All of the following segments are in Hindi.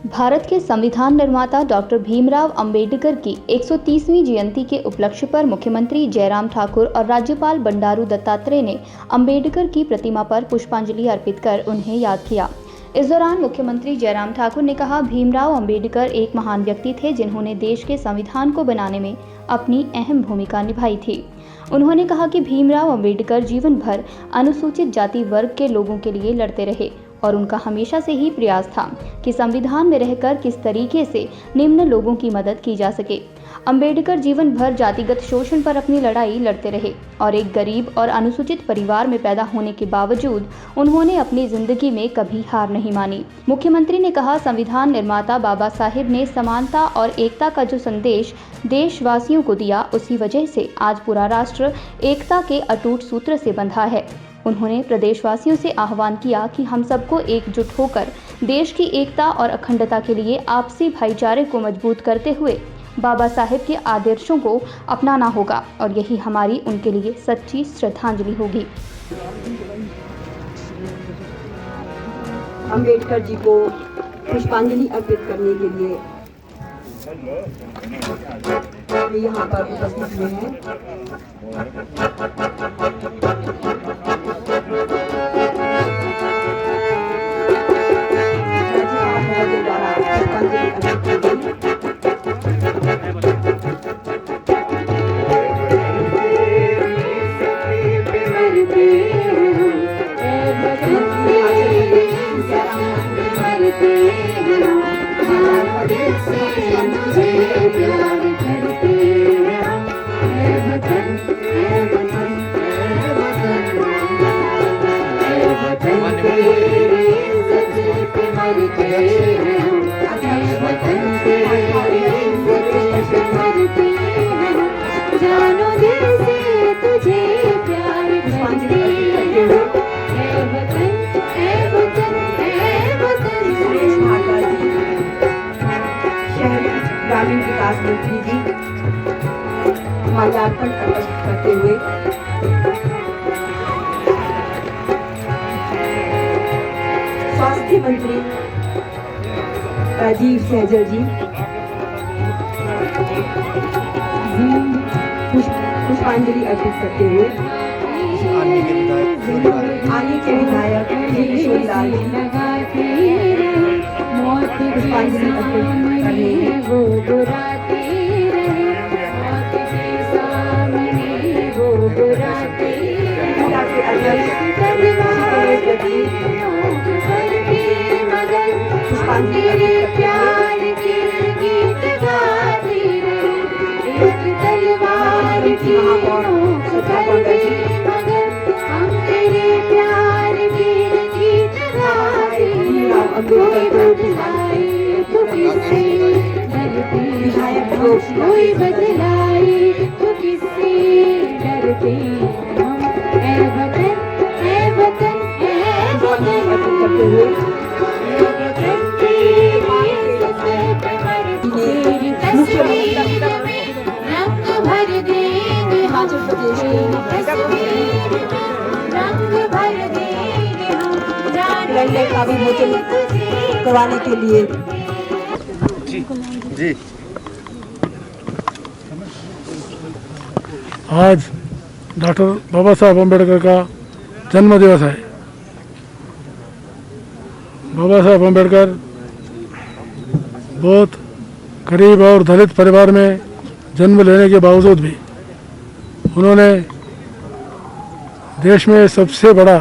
भारत के संविधान निर्माता डॉक्टर भीमराव अंबेडकर की 130वीं जयंती के उपलक्ष्य पर मुख्यमंत्री जयराम ठाकुर और राज्यपाल बंडारू दत्तात्रेय ने अंबेडकर की प्रतिमा पर पुष्पांजलि अर्पित कर उन्हें याद किया। इस दौरान मुख्यमंत्री जयराम ठाकुर ने कहा, भीमराव अंबेडकर एक महान व्यक्ति थे जिन्होंने देश के संविधान को बनाने में अपनी अहम भूमिका निभाई थी। उन्होंने कहा कि भीमराव अंबेडकर जीवन भर अनुसूचित जाति वर्ग के लोगों के लिए लड़ते रहे और उनका हमेशा से ही प्रयास था कि संविधान में रहकर किस तरीके से निम्न लोगों की मदद की जा सके। अंबेडकर जीवन भर जातिगत शोषण पर अपनी लड़ाई लड़ते रहे और एक गरीब और अनुसूचित परिवार में पैदा होने के बावजूद उन्होंने अपनी जिंदगी में कभी हार नहीं मानी। मुख्यमंत्री ने कहा, संविधान निर्माता बाबा साहेब ने समानता और एकता का जो संदेश देशवासियों को दिया, उसी वजह से आज पूरा राष्ट्र एकता के अटूट सूत्र से बंधा है। उन्होंने प्रदेशवासियों से आह्वान किया कि हम सबको एकजुट होकर देश की एकता और अखंडता के लिए आपसी भाईचारे को मजबूत करते हुए बाबा साहेब के आदर्शों को अपनाना होगा और यही हमारी उनके लिए सच्ची श्रद्धांजलि होगी। अंबेडकर जी को पुष्पांजलि अर्पित करने के लिए यहाँ पर उपस्थित हुए हैं। ग्रामीण विकास मंत्री जी माल्यार्पण करते हुए स्वास्थ्य मंत्री राजीव सहजल जी पुष्पांजलि अर्पित करते हुए आने के विधायक किशोरीलाल पुष्पांजलि अर्पित करने कोई बदलाए तो किससे डरते हम, ऐ वतन ऐ वतन ऐ वतन तेरी तस्वीर में रंग भर देंगे हम, तस्वीर रंग भर देंगे हम, तिरंगे का विमोचन करवाने के लिए जी आज डॉक्टर बाबा साहब अम्बेडकर का जन्म दिवस है। बाबा साहब अम्बेडकर बहुत गरीब और दलित परिवार में जन्म लेने के बावजूद भी उन्होंने देश में सबसे बड़ा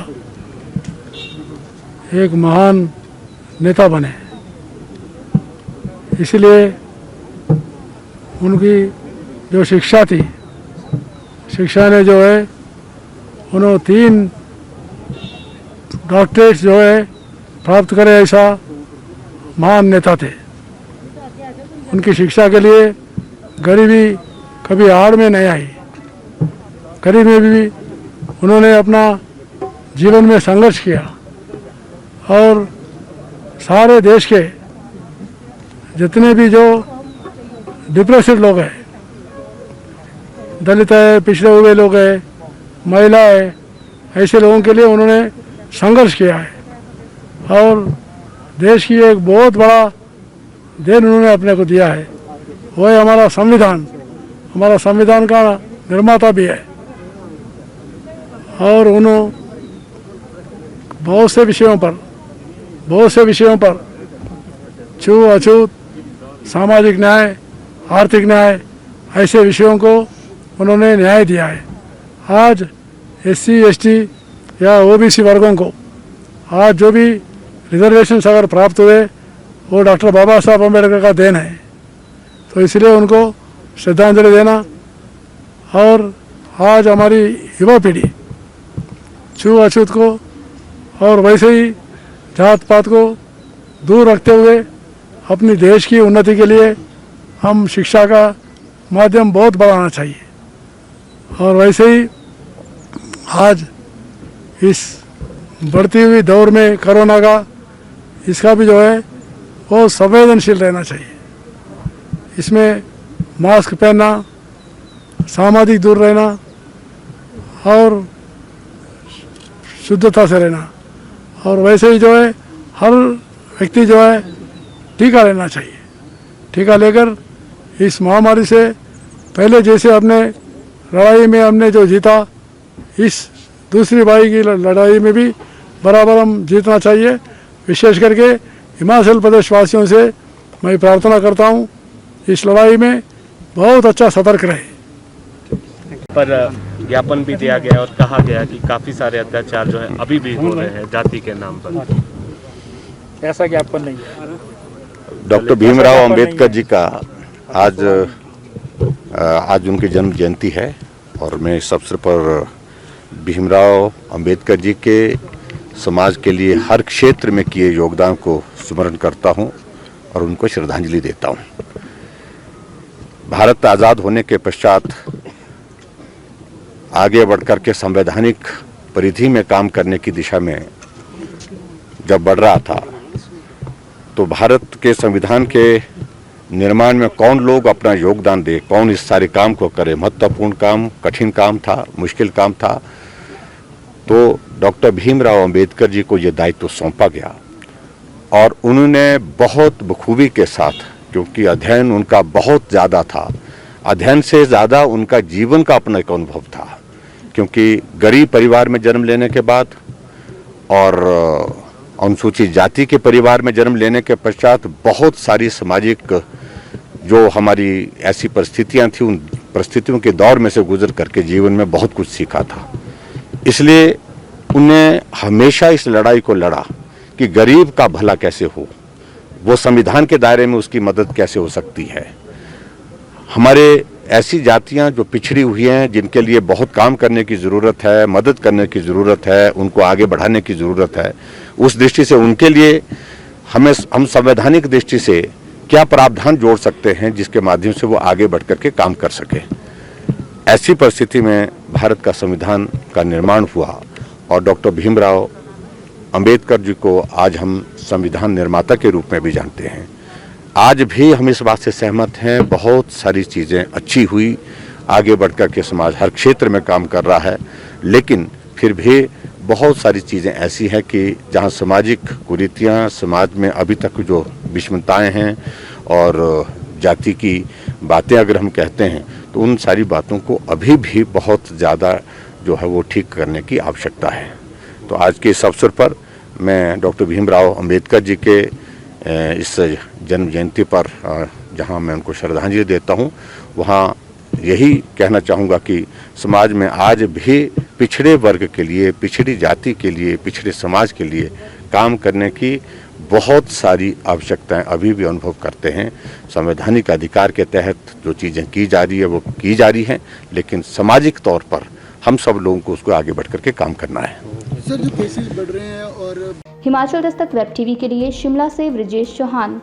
एक महान नेता बने। इसलिए उनकी जो शिक्षा थी, शिक्षा ने जो है उन्होंने 3 डॉक्टरेट जो है प्राप्त करे ऐसा महान नेता थे। उनकी शिक्षा के लिए गरीबी कभी आड़ में नहीं आई। गरीबी में भी उन्होंने अपना जीवन में संघर्ष किया और सारे देश के जितने भी जो डिप्रेसिव लोग हैं, दलित है, पिछड़े हुए लोग हैं, महिला है, ऐसे लोगों के लिए उन्होंने संघर्ष किया है और देश की एक बहुत बड़ा देन उन्होंने अपने को दिया है। वही हमारा संविधान का निर्माता भी है। और उन्होंने बहुत से विषयों पर छूत, सामाजिक न्याय, आर्थिक न्याय, ऐसे विषयों को उन्होंने न्याय दिया है। आज SC ST या OBC वर्गों को आज जो भी रिजर्वेशन अगर प्राप्त हुए वो डॉक्टर बाबा साहब अम्बेडकर का देन है। तो इसलिए उनको श्रद्धांजलि देना और आज हमारी युवा पीढ़ी छूत को और वैसे ही जात पात को दूर रखते हुए अपनी देश की उन्नति के लिए हम शिक्षा का माध्यम बहुत बढ़ाना चाहिए। और वैसे ही आज इस बढ़ती हुई दौर में कोरोना का इसका भी जो है वो संवेदनशील रहना चाहिए। इसमें मास्क पहनना, सामाजिक दूर रहना और शुद्धता से रहना, और वैसे ही जो है हर व्यक्ति जो है टीका लेना चाहिए। टीका लेकर इस महामारी से पहले जैसे अपने लड़ाई में हमने जो जीता, इस दूसरी बारी की लड़ाई में भी बराबर हम जीतना चाहिए। विशेष करके हिमाचल प्रदेश वासियों से मैं प्रार्थना करता हूँ इस लड़ाई में बहुत अच्छा सतर्क रहे। पर ज्ञापन भी दिया गया और कहा गया कि काफ़ी सारे अत्याचार जो है अभी भी हो रहे हैं जाति के नाम पर। ऐसा ज्ञापन नहीं है। डॉक्टर भीमराव अंबेडकर जी का आज उनकी जन्म जयंती है और मैं इस अवसर पर भीमराव अंबेडकर जी के समाज के लिए हर क्षेत्र में किए योगदान को स्मरण करता हूं और उनको श्रद्धांजलि देता हूं। भारत आज़ाद होने के पश्चात आगे बढ़कर के संवैधानिक परिधि में काम करने की दिशा में जब बढ़ रहा था तो भारत के संविधान के निर्माण में कौन लोग अपना योगदान दे, कौन इस सारे काम को करे, महत्वपूर्ण काम, कठिन काम था, मुश्किल काम था। तो डॉक्टर भीमराव अंबेडकर जी को ये दायित्व सौंपा गया और उन्होंने बहुत बखूबी के साथ, क्योंकि अध्ययन उनका बहुत ज़्यादा था, अध्ययन से ज़्यादा उनका जीवन का अपना एक अनुभव था। क्योंकि गरीब परिवार में जन्म लेने के बाद और अनुसूचित जाति के परिवार में जन्म लेने के पश्चात बहुत सारी सामाजिक जो हमारी ऐसी परिस्थितियां थी, उन परिस्थितियों के दौर में से गुजर करके जीवन में बहुत कुछ सीखा था। इसलिए उन्हें हमेशा इस लड़ाई को लड़ा कि गरीब का भला कैसे हो, वो संविधान के दायरे में उसकी मदद कैसे हो सकती है। हमारे ऐसी जातियां जो पिछड़ी हुई हैं, जिनके लिए बहुत काम करने की ज़रूरत है, मदद करने की ज़रूरत है, उनको आगे बढ़ाने की ज़रूरत है। उस दृष्टि से उनके लिए हम संवैधानिक दृष्टि से क्या प्रावधान जोड़ सकते हैं जिसके माध्यम से वो आगे बढ़ करके काम कर सके। ऐसी परिस्थिति में भारत का संविधान का निर्माण हुआ और डॉक्टर भीमराव अंबेडकर जी को आज हम संविधान निर्माता के रूप में भी जानते हैं। आज भी हम इस बात से सहमत हैं, बहुत सारी चीज़ें अच्छी हुई, आगे बढ़कर के समाज हर क्षेत्र में काम कर रहा है, लेकिन फिर भी बहुत सारी चीज़ें ऐसी हैं कि जहां सामाजिक कुरीतियां, समाज में अभी तक जो विषमताएं हैं और जाति की बातें अगर हम कहते हैं तो उन सारी बातों को अभी भी बहुत ज़्यादा जो है वो ठीक करने की आवश्यकता है। तो आज के इस अवसर पर मैं डॉक्टर भीमराव अंबेडकर जी के इस जन्म जयंती पर जहां मैं उनको श्रद्धांजलि देता हूं, वहां यही कहना चाहूँगा कि समाज में आज भी पिछड़े वर्ग के लिए, पिछड़ी जाति के लिए, पिछड़े समाज के लिए काम करने की बहुत सारी आवश्यकताएं अभी भी अनुभव करते हैं। संवैधानिक अधिकार के तहत जो चीज़ें की जा रही है वो की जा रही हैं, लेकिन सामाजिक तौर पर हम सब लोगों को उसको आगे बढ़ करके काम करना है। सर, जो केसेस बढ़ रहे हैं और हिमाचल दस्तक वेब टीवी के लिए शिमला से ब्रिजेश चौहान।